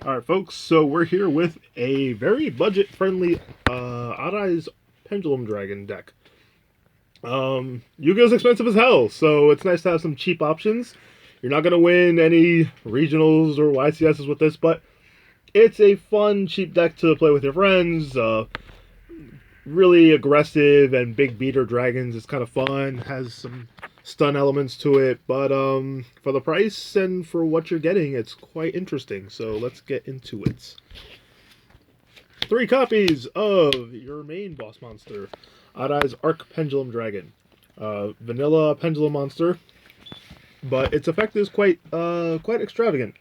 Alright, folks, so we're here with a very budget friendly Odd Eyes Pendulum Dragon deck. Yu-Gi-Oh's expensive as hell, so it's nice to have some cheap options. You're not going to win any regionals or YCSs with this, but it's a fun, cheap deck to play with your friends. Really aggressive and big beater dragons. It's kind of fun, has some stun elements to it, but for the price and for what you're getting, it's quite interesting. So let's get into it. 3 copies of your main boss monster, Odd Eyes Arc Pendulum Dragon. Vanilla Pendulum monster, but its effect is quite extravagant.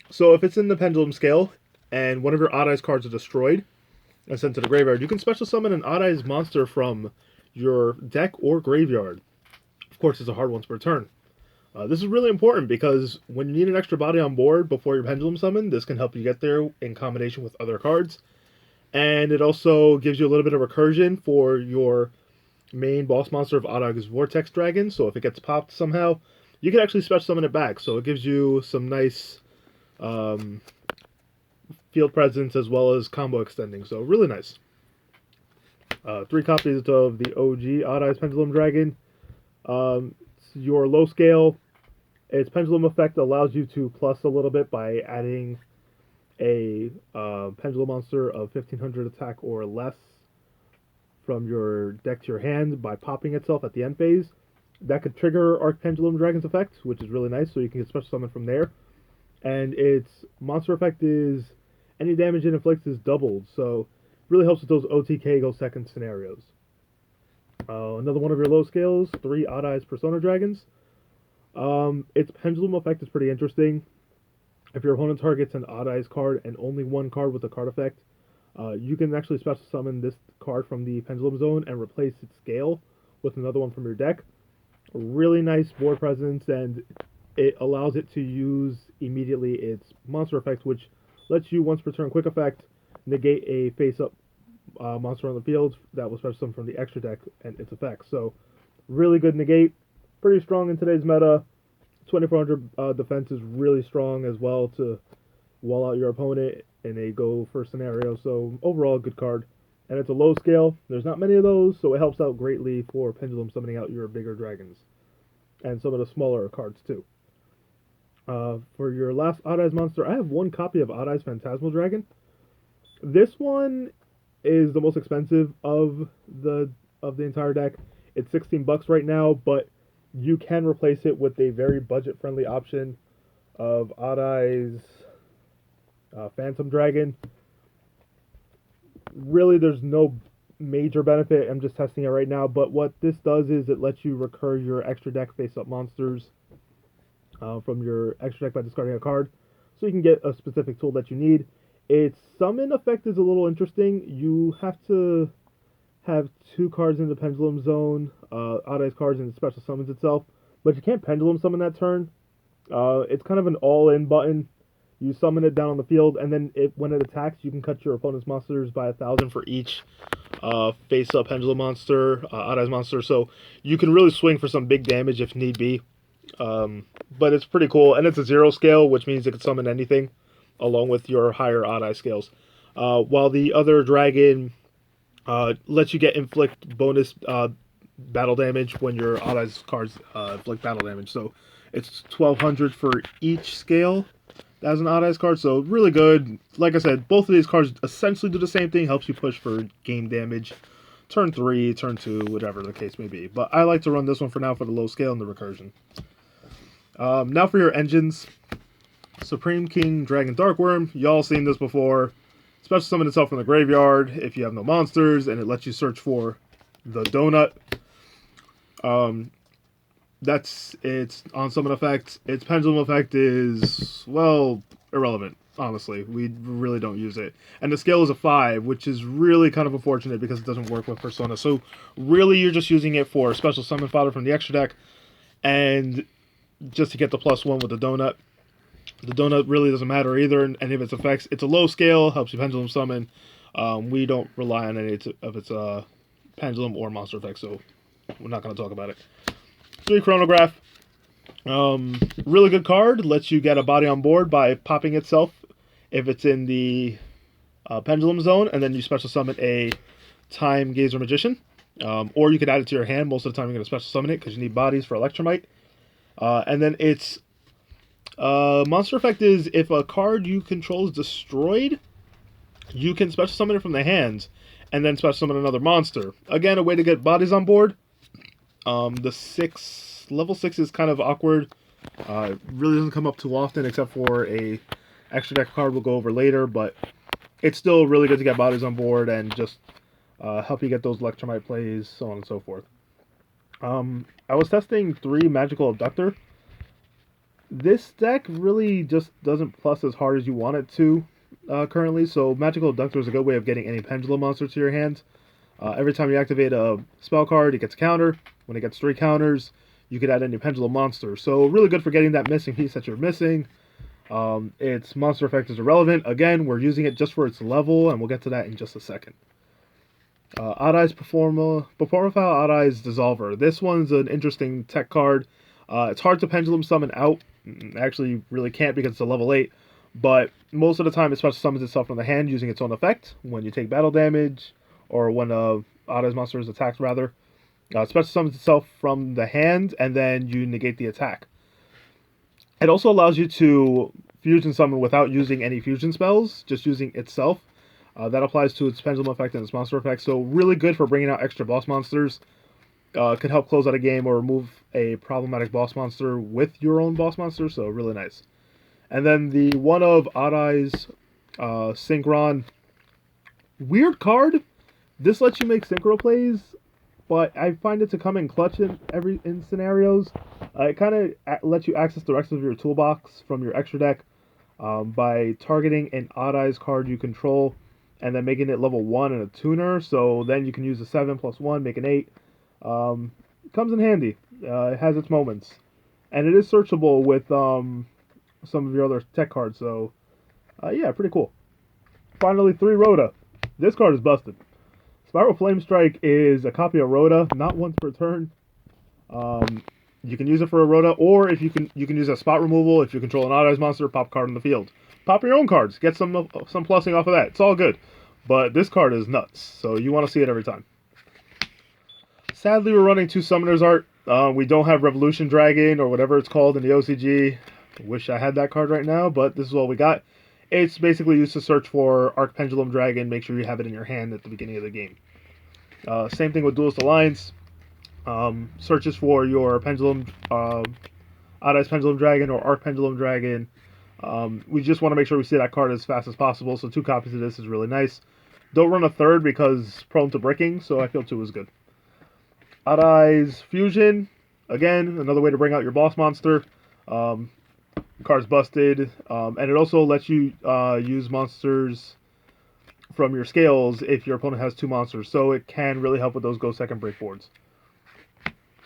So if it's in the Pendulum scale and one of your Odd Eyes cards are destroyed and sent to the graveyard, you can special summon an Odd Eyes monster from your deck or graveyard. Of course, it's a hard one per turn. This is really important because when you need an extra body on board before your Pendulum summon, this can help you get there in combination with other cards. And it also gives you a little bit of recursion for your main boss monster of Odd Eyes Vortex Dragon. So if it gets popped somehow, you can actually special summon it back. So it gives you some nice field presence as well as combo extending. So really nice. 3 copies of the OG Odd Eyes Pendulum Dragon. Your low scale, its pendulum effect allows you to plus a little bit by adding a pendulum monster of 1500 attack or less from your deck to your hand by popping itself at the end phase. That could trigger Arc Pendulum Dragon's effect, which is really nice, so you can get special summon from there. And its monster effect is any damage it inflicts is doubled, so really helps with those OTK go second scenarios. Another one of your low scales, 3 Odd Eyes Persona Dragons. Its pendulum effect is pretty interesting. If your opponent targets an Odd Eyes card and only one card with a card effect, you can actually special summon this card from the Pendulum Zone and replace its scale with another one from your deck. Really nice board presence, and it allows it to use immediately its monster effect, which lets you once per turn quick effect negate a face-up monster on the field that was special summoned from the extra deck and its effects. So really good negate, pretty strong in today's meta. 2400 defense is really strong as well to wall out your opponent in a go first scenario. So overall, good card. And it's a low scale. There's not many of those, so it helps out greatly for Pendulum summoning out your bigger dragons. And some of the smaller cards too. For your last Odd Eyes monster, I have 1 copy of Odd Eyes Phantasmal Dragon. This one is the most expensive of the entire deck. It's $16 right now, but you can replace it with a very budget friendly option of Odd Eyes Phantom Dragon. Really, there's no major benefit. I'm just testing it right now, but what this does is it lets you recur your extra deck face up monsters from your extra deck by discarding a card, so you can get a specific tool that you need. Its summon effect is a little interesting. You have to have 2 cards in the Pendulum Zone, Odd Eyes cards, and it special summons itself, but you can't Pendulum summon that turn. It's kind of an all-in button. You summon it down on the field, and then when it attacks, you can cut your opponent's monsters by 1,000 for each face-up Pendulum monster, Odd Eyes monster. So you can really swing for some big damage if need be. But it's pretty cool, and it's a 0 scale, which means it can summon anything, along with your higher Odd Eye scales. While the other dragon lets you get inflict bonus battle damage when your Odd Eyes cards inflict battle damage. So it's 1,200 for each scale as an Odd Eyes card, so really good. Like I said, both of these cards essentially do the same thing, helps you push for game damage. Turn 3, turn 2, whatever the case may be. But I like to run this one for now for the low scale and the recursion. Now for your engines. Supreme King Dragon Darkworm. Y'all seen this before. Special summon itself from the graveyard if you have no monsters, and it lets you search for the donut. That's its on summon effect. Its pendulum effect is, well, irrelevant, honestly. We really don't use it. And the scale is a 5, which is really kind of unfortunate because it doesn't work with Persona. So really you're just using it for special summon fodder from the extra deck and just to get the +1 with the donut. The donut really doesn't matter either in any of its effects. It's a low scale, helps you pendulum summon. We don't rely on any of its pendulum or monster effects, so we're not going to talk about it. 3 Chronograph. Really good card. Lets you get a body on board by popping itself if it's in the pendulum zone, and then you special summon a time gazer magician. Or you could add it to your hand. Most of the time, you're going to special summon it because you need bodies for Electromite. And then its monster effect is if a card you control is destroyed, you can special summon it from the hand, and then special summon another monster. Again, a way to get bodies on board. Level 6 is kind of awkward. It really doesn't come up too often, except for a extra deck card we'll go over later, but it's still really good to get bodies on board and just help you get those Electromite plays, so on and so forth. I was testing 3 Magical Abductor. This deck really just doesn't plus as hard as you want it to currently, so Magical Abductor is a good way of getting any Pendulum monster to your hand. Every time you activate a spell card, it gets a counter. When it gets 3 counters, you could add any Pendulum monster. So really good for getting that missing piece that you're missing. Its monster effect is irrelevant. Again, we're using it just for its level, and we'll get to that in just a second. Odd Eyes Performafile Odd Eyes Dissolver. This one's an interesting tech card. It's hard to Pendulum summon out. Actually, really can't because it's a level 8. But most of the time, it special summons itself from the hand using its own effect. When you take battle damage, or when Odd Eyes monster is attacked, rather. Special summons itself from the hand, and then you negate the attack. It also allows you to fusion summon without using any fusion spells, just using itself. That applies to its pendulum effect and its monster effect, so really good for bringing out extra boss monsters. Could help close out a game or remove a problematic boss monster with your own boss monster, so really nice. And then the one of Odd Eyes Synchron. Weird card. This lets you make synchro plays, but I find it to come in clutch in scenarios. It kind of lets you access the rest of your toolbox from your extra deck by targeting an Odd Eyes card you control and then making it level 1 and a tuner. So then you can use a 7 plus 1, make an 8. Comes in handy. It has its moments. And it is searchable with some of your other tech cards. So yeah, pretty cool. Finally, 3 Rhoda. This card is busted. Spiral Flame Strike is a copy of Rhoda, not once per turn. You can use it for a Rhoda, or if you can use a spot removal. If you control an Odd Eyes monster, pop a card in the field. Pop your own cards, get some plussing off of that. It's all good. But this card is nuts, so you want to see it every time. Sadly, we're running 2 Summoners Art. We don't have Revolution Dragon, or whatever it's called in the OCG. Wish I had that card right now, but this is all we got. It's basically used to search for Arc Pendulum Dragon. Make sure you have it in your hand at the beginning of the game. Same thing with Duelist Alliance. Searches for your Pendulum, Odd Eyes Pendulum Dragon or Arc Pendulum Dragon. We just want to make sure we see that card as fast as possible, so 2 copies of this is really nice. Don't run a 3rd because prone to bricking, so I feel 2 is good. Odd Eyes Fusion. Again, another way to bring out your boss monster. Card's busted, and it also lets you use monsters from your scales if your opponent has 2 monsters, so it can really help with those go second break boards.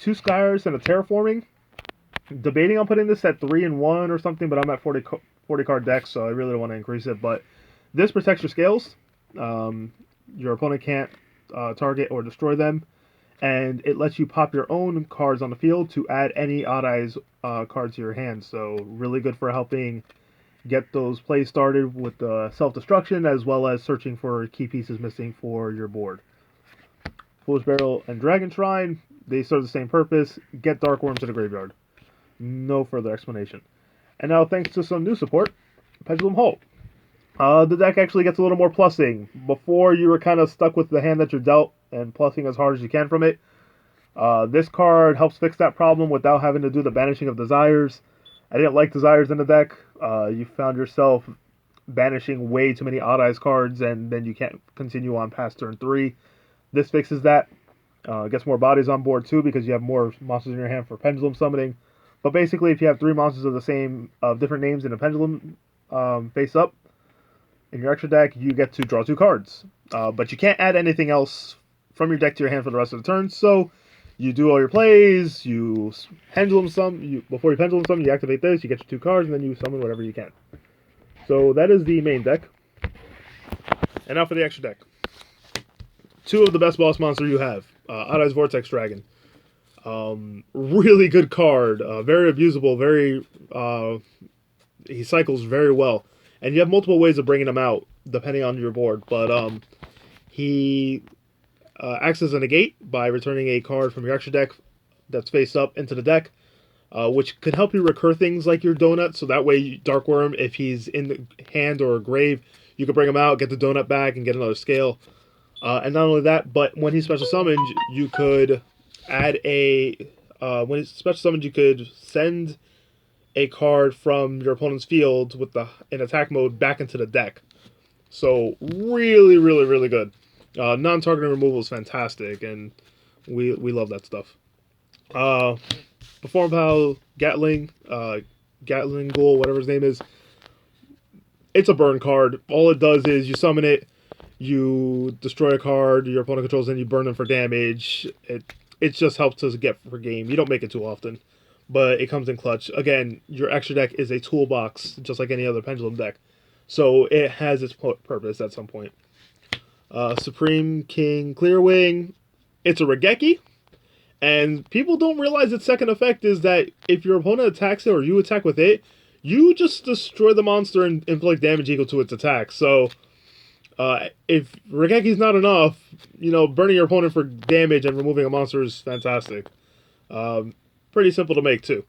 2 Skyers and a Terraforming. Debating on putting this at 3 and 1 or something, but I'm at 40 card deck, so I really don't want to increase it. But this protects your scales. Your opponent can't target or destroy them, and it lets you pop your own cards on the field to add any Odd Eyes cards to your hand. So really good for helping get those plays started with self-destruction, as well as searching for key pieces missing for your board. Foolish Barrel and Dragon Shrine, they serve the same purpose. Get Dark Worm to the graveyard. No further explanation. And now, thanks to some new support, Pendulum Halt. The deck actually gets a little more plussing. Before, you were kind of stuck with the hand that you're dealt and plussing as hard as you can from it. This card helps fix that problem without having to do the banishing of desires. I didn't like desires in the deck. You found yourself banishing way too many Odd Eyes cards, and then you can't continue on past turn 3. This fixes that. Gets more bodies on board too, because you have more monsters in your hand for Pendulum summoning. But basically, if you have 3 monsters of different names in a Pendulum face up in your extra deck, you get to draw 2 cards. But you can't add anything else from your deck to your hand for the rest of the turn. So you do all your plays, you Pendulum summon. Before you Pendulum summon, you activate this, you get your 2 cards, and then you summon whatever you can. So that is the main deck. And now for the extra deck. 2 of the best boss monsters you have. Odd Eyes Vortex Dragon. Really good card. Very abusable. He cycles very well. and you have multiple ways of bringing him out depending on your board. But he acts as a negate by returning a card from your extra deck that's face up into the deck, which could help you recur things like your donut. So that way, Dark Worm, if he's in the hand or grave, you can bring him out, get the donut back, and get another scale. And not only that, but when he's special summoned, you could add a when he's special summoned, you could send a card from your opponent's field with the in attack mode back into the deck. So really, really, really good. Non-targeting removal is fantastic, and we love that stuff. Perform Pal Gatling, Gatling Ghoul, whatever his name is. It's a burn card. All it does is you summon it, you destroy a card your opponent controls, and you burn them for damage. It just helps us get for game. You don't make it too often, but it comes in clutch. Again, your extra deck is a toolbox, just like any other Pendulum deck. So it has its purpose at some point. Supreme King Clearwing. It's a Regeki. And people don't realize its second effect is that if your opponent attacks it or you attack with it, you just destroy the monster and inflict damage equal to its attack. So, if Regeki's not enough, burning your opponent for damage and removing a monster is fantastic. Pretty simple to make, too.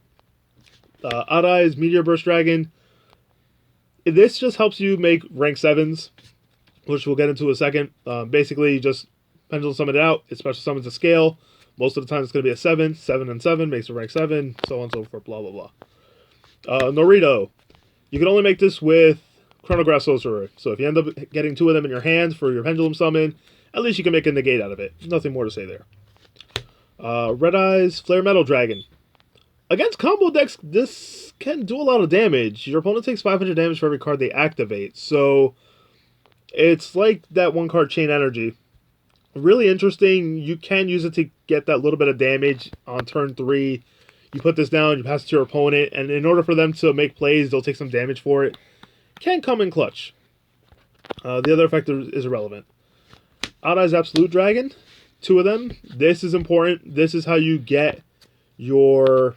Odd Eyes, Meteor Burst Dragon. This just helps you make rank 7s, which we'll get into in a second. Basically, you just Pendulum summon it out. It special summons a scale. Most of the time, it's going to be a 7. 7 and 7 makes a rank 7, so on and so forth, blah, blah, blah. Norito. You can only make this with Chronograph Sorcerer. So if you end up getting 2 of them in your hand for your Pendulum summon, at least you can make a negate out of it. Nothing more to say there. Red Eyes, Flare Metal Dragon. Against combo decks, this can do a lot of damage. Your opponent takes 500 damage for every card they activate. So it's like that one card Chain Energy. Really interesting. You can use it to get that little bit of damage on turn 3. You put this down, you pass it to your opponent, and in order for them to make plays, they'll take some damage for it. Can come in clutch. The other effect is irrelevant. Odd Eyes Absolute Dragon. 2 of them. This is important. This is how you get your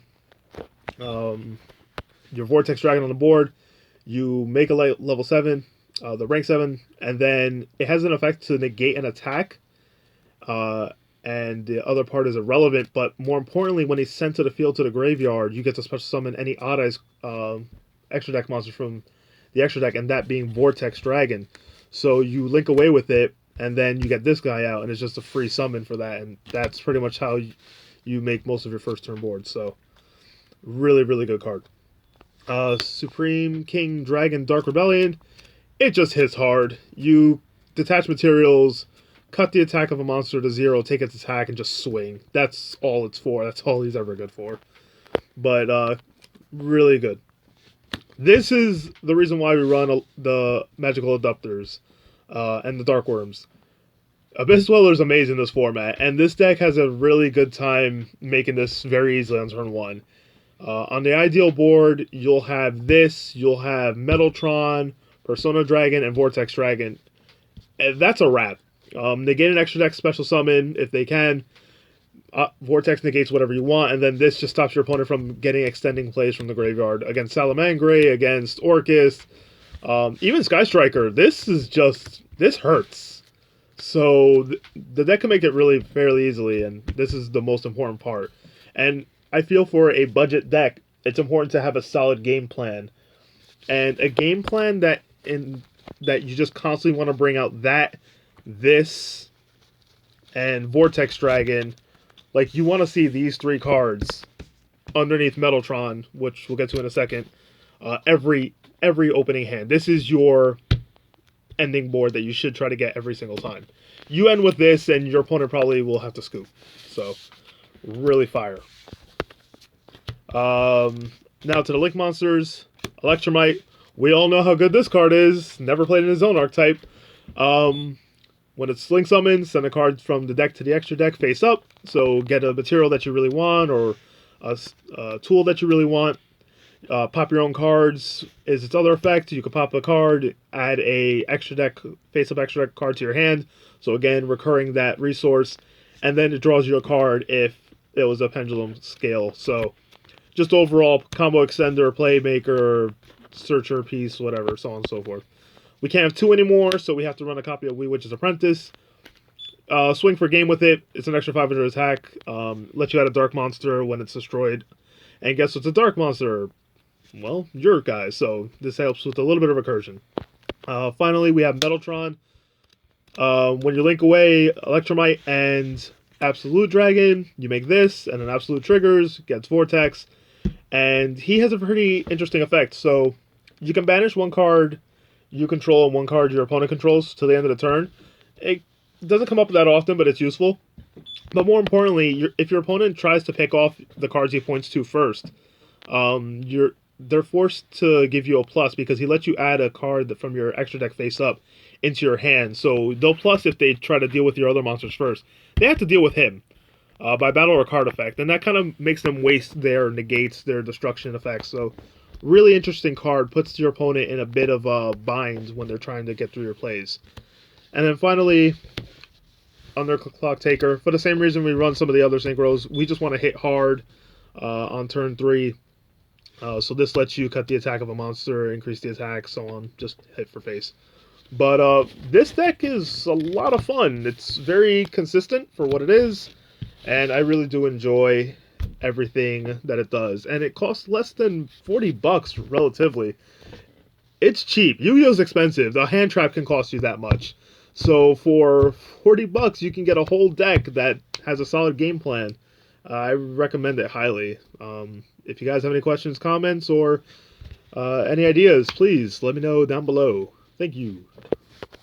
Vortex Dragon on the board. You make a level 7, the rank 7, and then it has an effect to negate an attack. And the other part is irrelevant, but more importantly, when he's sent to the field to the graveyard, you get to special summon any Odd Eyes extra deck monsters from the extra deck, and that being Vortex Dragon. So you link away with it, and then you get this guy out, and it's just a free summon for that, and that's pretty much how you make most of your first turn boards. So really, really good card. Supreme King Dragon Dark Rebellion. It just hits hard. You detach materials, cut the attack of a monster to 0, take its attack, and just swing. That's all it's for. That's all he's ever good for. But really good. This is the reason why we run the Magical Adapters and the Dark Worms. Abyss Dweller is amazing in this format, and this deck has a really good time making this very easily on turn 1. On the ideal board, you'll have this, you'll have Metaltron, Persona Dragon, and Vortex Dragon. And that's a wrap. They get an extra deck special summon if they can. Vortex negates whatever you want, and then this just stops your opponent from getting extending plays from the graveyard against Salamangre, against Orcus, even Sky Striker. This hurts. So the deck can make it really fairly easily, and this is the most important part. And I feel for a budget deck, it's important to have a solid game plan, and a game plan that you just constantly want to bring out this, and Vortex Dragon. Like, you want to see these 3 cards underneath Metaltron, which we'll get to in a second, every opening hand. This is your ending board that you should try to get every single time. You end with this, and your opponent probably will have to scoop. So, really fire. Now to the Link Monsters. Electromite. We all know how good this card is. Never played in his own archetype. When it's Link Summon, send a card from the deck to the extra deck face up. So get a material that you really want, or a tool that you really want. Pop your own cards is its other effect. You can pop a card, add a extra deck, face up extra deck card to your hand. So again, recurring that resource. And then it draws you a card if it was a Pendulum scale. So just overall, combo extender, playmaker, Searcher piece, whatever, so on and so forth. We can't have 2 anymore, so we have to run a copy of Wee Witch's Apprentice. Swing for game with it. It's an extra 500 attack. Let you add a dark monster when it's destroyed. And guess what's a dark monster? Well, your guy, so this helps with a little bit of recursion. Finally, we have Metaltron. When you link away Electromite and Absolute Dragon, you make this, and then Absolute triggers, gets Vortex, and he has a pretty interesting effect. So you can banish one card you control and one card your opponent controls to the end of the turn. It doesn't come up that often, but it's useful. But more importantly, if your opponent tries to pick off the cards he points to first, they're forced to give you a plus because he lets you add a card from your extra deck face up into your hand. So they'll plus if they try to deal with your other monsters first. They have to deal with him by battle or card effect, and that kind of makes them waste their negates, their destruction effects. So really interesting card, puts your opponent in a bit of a bind when they're trying to get through your plays. And then finally, Under Clock Taker. For the same reason we run some of the other synchros, we just want to hit hard on turn 3. So this lets you cut the attack of a monster, increase the attack, so on. Just hit for face. But this deck is a lot of fun. It's very consistent for what it is, and I really do enjoy everything that it does. And it costs less than $40 relatively. It's cheap. Yu-Gi-Oh's expensive. The hand trap can cost you that much. So for $40, you can get a whole deck that has a solid game plan. I recommend it highly. If you guys have any questions, comments, or any ideas, please let me know down below. Thank you.